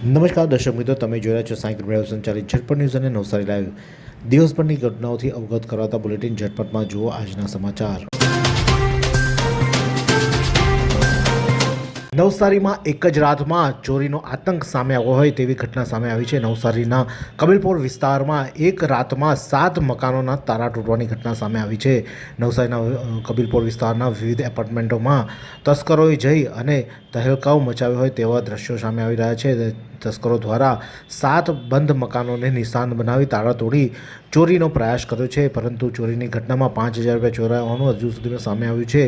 નમસ્કાર દર્શક મિત્રો, તમે જોઈ રહ્યા છો સાંઈ ક્રિમિનલ સંચાલિત ઝટપટ ન્યૂઝ અને નવસારી લાઈવ. દિવસભરની ઘટનાઓથી અવગત કરાવતા બુલેટિન ઝટપટમાં જુઓ આજના સમાચાર. નવસારીમાં એક જ રાતમાં ચોરીનો આતંક સામે આવ્યો હોય તેવી ઘટના સામે આવી છે. નવસારીના કબીલપોર વિસ્તારમાં એક રાતમાં 7 મકાનોના તાળા તૂટવાની ઘટના સામે આવી છે. નવસારીના કબીલપોર વિસ્તારના વિવિધ એપાર્ટમેન્ટોમાં તસ્કરોએ જઈ અને તહેલકાવ મચાવ્યો હોય તેવા દ્રશ્યો સામે આવી રહ્યા છે. તસ્કરો દ્વારા 7 બંધ મકાનોને નિશાન બનાવી તાળા તોડી ચોરીનો પ્રયાસ કર્યો છે, પરંતુ ચોરીની ઘટનામાં 5,000 રૂપિયા ચોરાયા હોવાનું હજુ સુધીમાં સામે આવ્યું છે.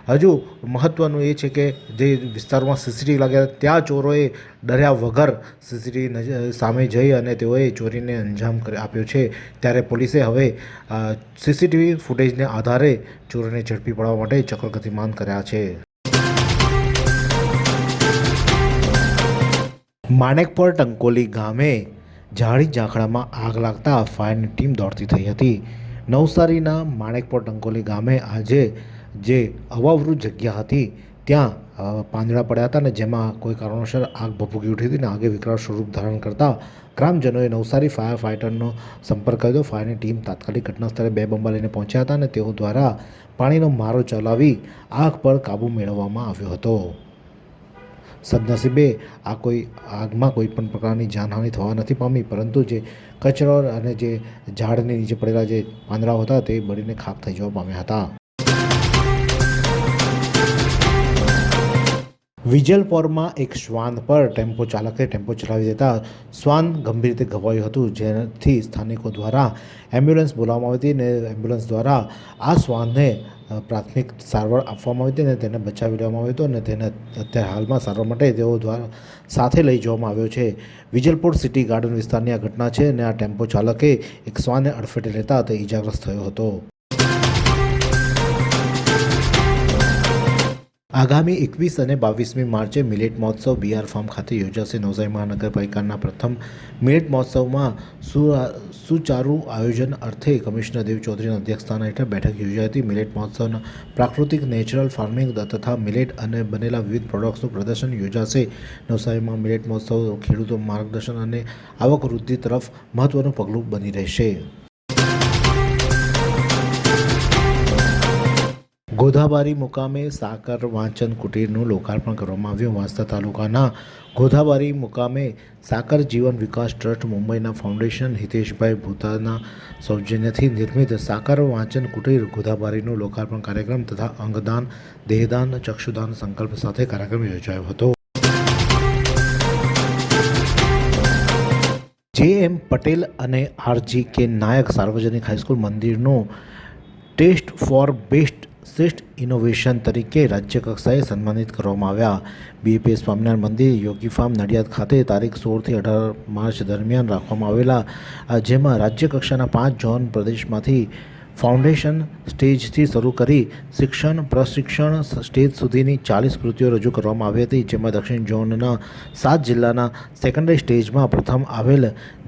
હજુ મહત્વનું એ છે કે જે વિસ્તારમાં સીસીટીવી લાગ્યા ત્યાં ચોરોએ ડર્યા વગર સીસીટીવી સામે જઈ અને તેઓએ ચોરીને અંજામ આપ્યો છે. ત્યારે પોલીસે હવે સીસીટીવી ફૂટેજને આધારે ચોરોને ઝડપી પાડવા માટે ચક્રો ગતિમાન કર્યા છે. માણેકપર ટંકોલી ગામે ઝાડી ઝાંખરામાં આગ લાગતા ફાયરની ટીમ દોડતી થઈ હતી. નવસારીના માણેકપર ટંકોલી ગામે આજે જે અવાવૃત જગ્યા હતી ત્યાં પાંદડા પડ્યા હતા અને જેમાં કોઈ કારણોસર આગ ભભૂકી ઉઠી હતી અને આગે વિકરાળ સ્વરૂપ ધારણ કરતા ગ્રામજનોએ નવસારી ફાયર ફાઇટરનો સંપર્ક કર્યો. ફાયરની ટીમ તાત્કાલિક ઘટના સ્થળે 2 બંબા લઈને પહોંચ્યા હતા અને તેઓ દ્વારા પાણીનો મારો ચલાવી આગ પર કાબૂ મેળવવામાં આવ્યો હતો. સદનસીબે આગમાં કોઈ પણ પ્રકારની જાનહાનિ થવા નથી પામી, પરંતુ જે કચરો અને જે ઝાડની નીચે પડેલા જે પાંદડાઓ હતા તે બળીને ખાખ થઈ જવા પામ્યા હતા. વિજલપોરમાં એક શ્વાન પર ટેમ્પો ચાલકે ટેમ્પો ચલાવી દેતા શ્વાન ગંભીર રીતે ઘવાયું હતું, જેથી સ્થાનિકો દ્વારા એમ્બ્યુલન્સ બોલાવવામાં આવી હતી અને એમ્બ્યુલન્સ દ્વારા આ શ્વાનને પ્રાથમિક સારવાર આપવામાં આવી હતી અને તેને બચાવી લેવામાં આવ્યો હતો અને તેને અત્યારે હાલમાં સારવાર માટે તેઓ દ્વારા સાથે લઈ જવામાં આવ્યો છે. વિજલપોર સિટી ગાર્ડન વિસ્તારની આ ઘટના છે અને આ ટેમ્પો ચાલકે એક શ્વાનને અડફેટે લેતા તે ઇજાગ્રસ્ત થયો હતો. આગામી 21 અને 22મી માર્ચે મિલેટ મહોત્સવ બીઆર ફાર્મ ખાતે યોજાશે. નવસારી મહાનગરપાલિકાના પ્રથમ મિલેટ મહોત્સવમાં સુચારુ આયોજન અર્થે કમિશનર દેવ ચૌધરીના અધ્યક્ષસ્થાન હેઠળ બેઠક યોજાઈ હતી. મિલેટ મહોત્સવના પ્રાકૃતિક નેચરલ ફાર્મિંગ તથા મિલેટ અને બનેલા વિવિધ પ્રોડક્ટ્સનું પ્રદર્શન યોજાશે. નવસારીમાં મિલેટ મહોત્સવ ખેડૂતો માર્ગદર્શન અને આવક વૃદ્ધિ તરફ મહત્વનું પગલું બની રહેશે. ગોધાબારી મુકામે સાકર વાંચન કુટીરનું લોકાર્પણ કરવામાં આવ્યું. વાંસદા તાલુકાના ગોધાબારી મુકામે સાકર જીવન વિકાસ ટ્રસ્ટ મુંબઈના ફાઉન્ડેશન હિતેશભાઈ ભૂતાના સૌજન્યથી નિર્મિત સાકર વાંચન કુટીર ગોધાબારીનું લોકાર્પણ કાર્યક્રમ તથા અંગદાન, દેહદાન, ચક્ષુદાન સંકલ્પ સાથે કાર્યક્રમ યોજાયો હતો. જે.એમ. પટેલ અને આર.જી.કે. નાયક સાર્વજનિક હાઈસ્કૂલ મંદિરનું ટેસ્ટ ફોર બેસ્ટ શ્રેષ્ઠ ઇનોવેશન તરીકે રાજ્ય કક્ષાએ સન્માનિત કરવામાં આવ્યા. બીએપીએસ સ્વામિનારાયણ મંદિર, યોગી ફાર્મ, નડિયાદ ખાતે તારીખ 16 થી 18 માર્ચ દરમિયાન રાખવામાં આવેલા જેમાં રાજ્ય કક્ષાના 5 ઝોન પ્રદેશમાંથી ફાઉન્ડેશન સ્ટેજથી શરૂ કરી શિક્ષણ પ્રશિક્ષણ સ્ટેજ સુધીની 40 કૃતિઓ રજૂ કરવામાં આવી હતી. જેમાં દક્ષિણ ઝોનના 7 જિલ્લાના સેકન્ડરી સ્ટેજમાં પ્રથમ આવેલ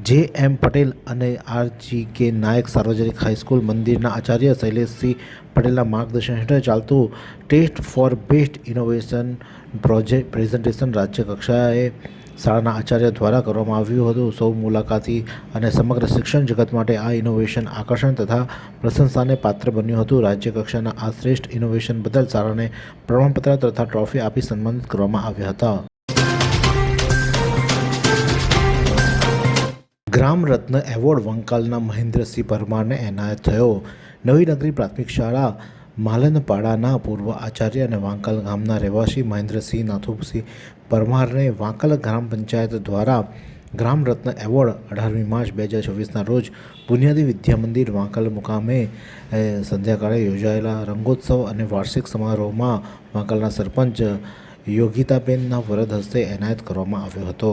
જે.એમ. પટેલ અને આર.જી.કે. નાયક સાર્વજનિક હાઈસ્કૂલ મંદિરના આચાર્ય શૈલેષસિંહ પટેલના માર્ગદર્શન હેઠળ ચાલતું test for best innovation presentation રાજ્ય કક્ષાએ શાળાના આચાર્ય દ્વારા કરવામાં આવ્યું હતું. સૌ મુલાકાતી અને સમગ્ર શિક્ષણ જગત માટે આ ઇનોવેશન આકર્ષણ તથા પ્રશંસાને પાત્ર બન્યું હતું. રાજ્ય કક્ષાના આ શ્રેષ્ઠ ઇનોવેશન બદલ શાળાને પ્રમાણપત્ર તથા ટ્રોફી આપી સન્માનિત કરવામાં આવ્યા હતા. ગ્રામ રત્ન એવોર્ડ વંકાલના મહેન્દ્રસિંહ પરમારને એનાયત થયો. નવી નગરી પ્રાથમિક શાળા માલનપાડાના પૂર્વ આચાર્ય અને વાંકલ ગામના રહેવાસી મહેન્દ્રસિંહ નાથુસિંહ પરમારને વાંકલ ગ્રામ પંચાયત દ્વારા ગ્રામ રત્ન એવોર્ડ 18મી માર્ચ 2024ના રોજ બુનિયાદી વિદ્યા મંદિર વાંકલ મુકામે સંધ્યાકાળે યોજાયેલા રંગોત્સવ અને વાર્ષિક સમારોહમાં વાંકલના સરપંચ યોગિતાબેનના વરદ હસ્તે એનાયત કરવામાં આવ્યો હતો.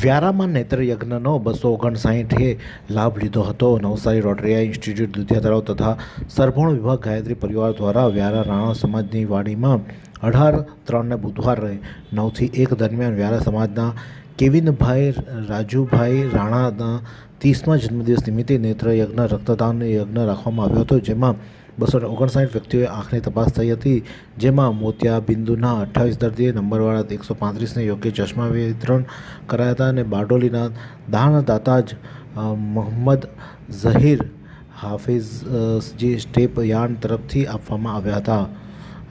વ્યારામાં નેત્રયજ્ઞનો 259 લાભ લીધો હતો. નવસારી રોટરિયા ઇન્સ્ટિટ્યૂટ દુધિયા તળાવ તથા સરભોણ વિભાગ ગાયત્રી પરિવાર દ્વારા વ્યારા રાણા સમાજની વાડીમાં 18/3 બુધવારે 9 થી 1 દરમિયાન વ્યારા સમાજના કેવિનભાઈ રાજુભાઈ રાણાના 30મા જન્મદિવસ નિમિત્તે નેત્રયજ્ઞ રક્તદાન યજ્ઞ રાખવામાં આવ્યો હતો, જેમાં 259 વ્યક્તિઓએ આંખની તપાસ થઈ હતી, જેમાં મોતિયાબિંદુના 28 દર્દીએ, નંબરવાળા 135ને યોગ્ય ચશ્મા વિતરણ કરાયા હતા અને બારડોલીના દાનદાતા જ મોહમ્મદ ઝહીર હાફિઝજી સ્ટેપ યાર્ડ તરફથી આપવામાં આવ્યા હતા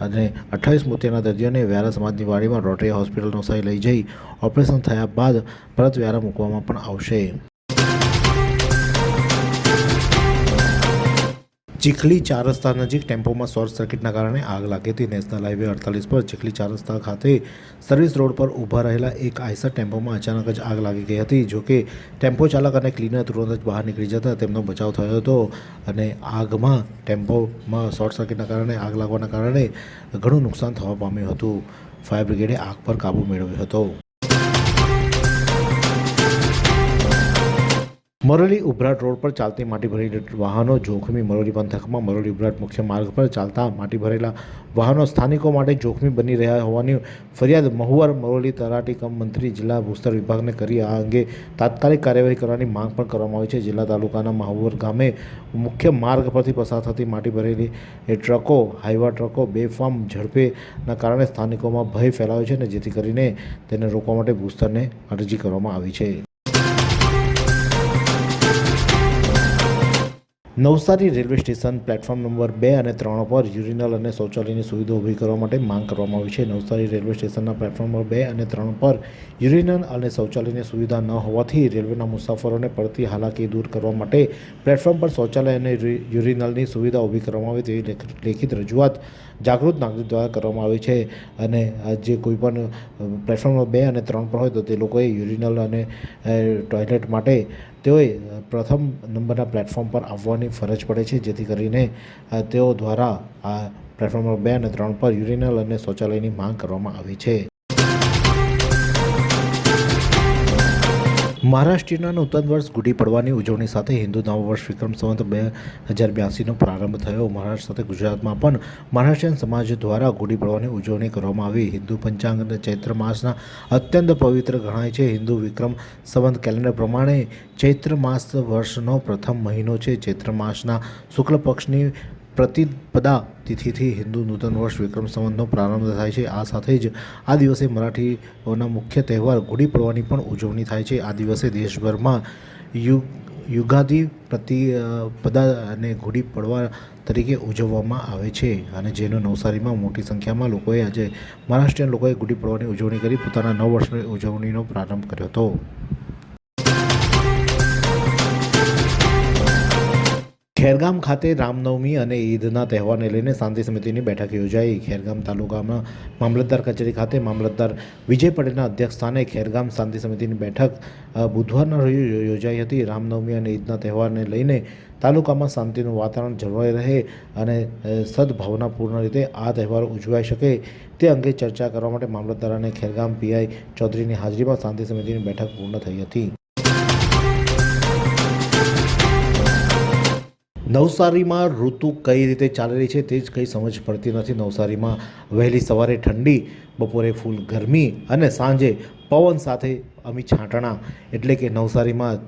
અને 28 મોતિયાના દર્દીઓને વ્યારા સમાજની વાડીમાં રોટરિયા હોસ્પિટલ નવસારી લઈ જઈ ઓપરેશન થયા બાદ પરત વ્યારા મૂકવામાં પણ આવશે. ચીખલી 4 રસ્તા નજીક ટેમ્પોમાં શોર્ટ સર્કિટના કારણે આગ લાગી હતી. નેશનલ હાઈવે 48 પર ચીખલી 4 રસ્તા ખાતે સર્વિસ રોડ પર ઊભા રહેલા એક આઈસર ટેમ્પોમાં અચાનક જ આગ લાગી ગઈ હતી. જોકે ટેમ્પો ચાલક અને ક્લીનર તુરંત જ બહાર નીકળી જતા તેમનો બચાવ થયો હતો અને આગમાં ટેમ્પોમાં શોર્ટ સર્કિટના કારણે આગ લાગવાના કારણે ઘણું નુકસાન થવા પામ્યું હતું. ફાયર બ્રિગેડે આગ પર કાબૂ મેળવ્યો હતો. મરોલી ઉભરાટ રોડ પર ચાલતી માટી ભરેલી વાહનો જોખમી. મરોલી પંથકમાં મરોલી ઉભરાટ મુખ્ય માર્ગ પર ચાલતા માટી ભરેલા વાહનો સ્થાનિકો માટે જોખમી બની રહ્યા હોવાની ફરિયાદ મહુવર મરોલી તલાટી કમ મંત્રી જિલ્લા ભૂસ્તર વિભાગને કરી આ અંગે તાત્કાલિક કાર્યવાહી કરવાની માંગ પણ કરવામાં આવી છે. જિલ્લા તાલુકાના મહુવર ગામે મુખ્ય માર્ગ પરથી પસાર થતી માટી ભરેલી ટ્રકો, હાઈવા ટ્રકો બેફામ ઝડપેના કારણે સ્થાનિકોમાં ભય ફેલાયો છે અને જેથી કરીને તેને રોકવા માટે ભૂસ્તરને અરજી કરવામાં આવી છે. Navsari railway station platform number 2 અને 3 પર યુરિનલ અને શૌચાલયની સુવિધા ઊભી કરવા માટે માંગ કરવામાં આવી છે. નવસારી રેલવે સ્ટેશનના પ્લેટફોર્મ નંબર 2 અને 3 પર યુરિનલ અને શૌચાલયની સુવિધા ન હોવાથી રેલવેના મુસાફરોને પડતી હાલાકી દૂર કરવા માટે પ્લેટફોર્મ પર શૌચાલય અને યુરિનલની સુવિધા ઊભી કરવામાં આવે તેવી લેખિત રજૂઆત જાગૃત નાગરિક દ્વારા કરવામાં આવી છે અને જે કોઈ પણ પ્લેટફોર્મ નંબર 2 અને 3 પર હોય તો તે લોકોએ યુરિનલ અને ટોયલેટ માટે તેઓએ પ્રથમ નંબરના પ્લેટફોર્મ પર આવવાની ફરજ પડે છે, જેથી કરીને તેઓ દ્વારા આ પ્લેટફોર્મ નંબર 2 અને 3 પર યુરિનલ અને શૌચાલયની માંગ કરવામાં આવી છે. મહારાષ્ટ્રના નૂતન વર્ષ ગુડી પડવાની ઉજવણી સાથે હિન્દુ નવ વર્ષ વિક્રમ સંવત 2082નો પ્રારંભ થયો. મહારાષ્ટ્ર સાથે ગુજરાતમાં પણ મહારાષ્ટ્રીયન સમાજ દ્વારા ગુડી પડવાની ઉજવણી કરવામાં આવી. હિન્દુ પંચાંગ ચૈત્ર માસના અત્યંત પવિત્ર ગણાય છે. હિન્દુ વિક્રમ સંવત કેલેન્ડર પ્રમાણે ચૈત્ર માસ વર્ષનો પ્રથમ મહિનો છે. ચૈત્ર માસના શુક્લ પક્ષની પ્રતિપદા તિથિથી હિન્દુ નૂતન વર્ષ વિક્રમ સંવતનો પ્રારંભ થાય છે. આ સાથે જ આ દિવસે મરાઠીઓના મુખ્ય તહેવાર ગુડી પડવાની પણ ઉજવણી થાય છે. આ દિવસે દેશભરમાં યુગાદી પ્રતિપદા અને ગુડી પડવા તરીકે ઉજવવામાં આવે છે અને જેનો નવસારીમાં મોટી સંખ્યામાં લોકોએ આજે મહારાષ્ટ્રીયન લોકોએ ગુડી પડવાની ઉજવણી કરી પોતાના નવ વર્ષની ઉજવણીનો પ્રારંભ કર્યો હતો. ખેરગામ ખાતે રામનવમી અને ઈદના તહેવારને લઈને શાંતિ સમિતિની બેઠક યોજાઈ. ખેરગામ તાલુકામાં મામલતદાર કચેરી ખાતે મામલતદાર વિજય પટેલના અધ્યક્ષસ્થાને ખેરગામ શાંતિ સમિતિની બેઠક બુધવારના રોજ યોજાઈ હતી. રામનવમી અને ઈદના તહેવારને લઈને તાલુકામાં શાંતિનું વાતાવરણ જળવાઈ રહે અને સદભાવનાપૂર્ણ રીતે આ તહેવાર ઉજવાઈ શકે તે અંગે ચર્ચા કરવા માટે મામલતદાર અને ખેરગામ પીઆઈ ચૌધરીની હાજરીમાં શાંતિ સમિતિની બેઠક પૂર્ણ થઈ હતી. નવસારીમાં ઋતુ કઈ રીતે ચાલી રહી છે તે જ કંઈ સમજ પડતી નથી. નવસારીમાં વહેલી સવારે ઠંડી, બપોરે ફૂલ ગરમી અને સાંજે પવન સાથે અમી છાંટણા, એટલે કે નવસારીમાં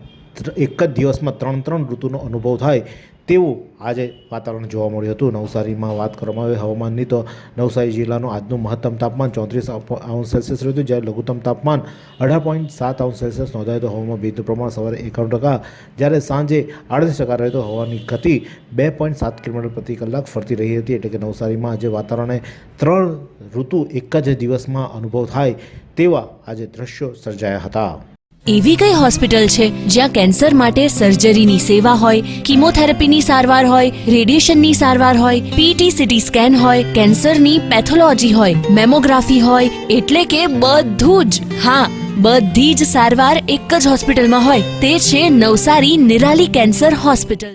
એક જ દિવસમાં 3 ઋતુનો અનુભવ થાય તેવું આજે વાતાવરણ જોવા મળ્યું હતું. નવસારીમાં વાત કરવામાં આવે હવામાનની તો નવસારી જિલ્લાનું આજનું મહત્તમ તાપમાન 34°C રહ્યું હતું, જ્યારે લઘુત્તમ તાપમાન 18.7°C નોંધાયું હતું. હવામાં ભેજનું પ્રમાણ સવારે 91%, જ્યારે સાંજે 38% રહ્યું હતું. હવાની ગતિ 2.7 km/કલાક ફરતી રહી હતી. એટલે કે નવસારીમાં આજે વાતાવરણે 3 ઋતુ એક જ દિવસમાં અનુભવ થાય તેવા આજે દ્રશ્યો સર્જાયા હતા. એવી કઈ હોસ્પિટલ છે જ્યાં કેન્સર માટે સર્જરીની સેવા હોય, કીમોથેરાપીની સારવાર હોય, રેડિયેશનની સારવાર હોય, પીટી સીટી સ્કેન હોય, કેન્સરની પેથોલોજી હોય, મેમોગ્રાફી હોય, એટલે કે બધું જ. હા, બધી જ સારવાર એક જ હોસ્પિટલમાં હોય. તે છે નવસારી નિરાલી કેન્સર હોસ્પિટલ.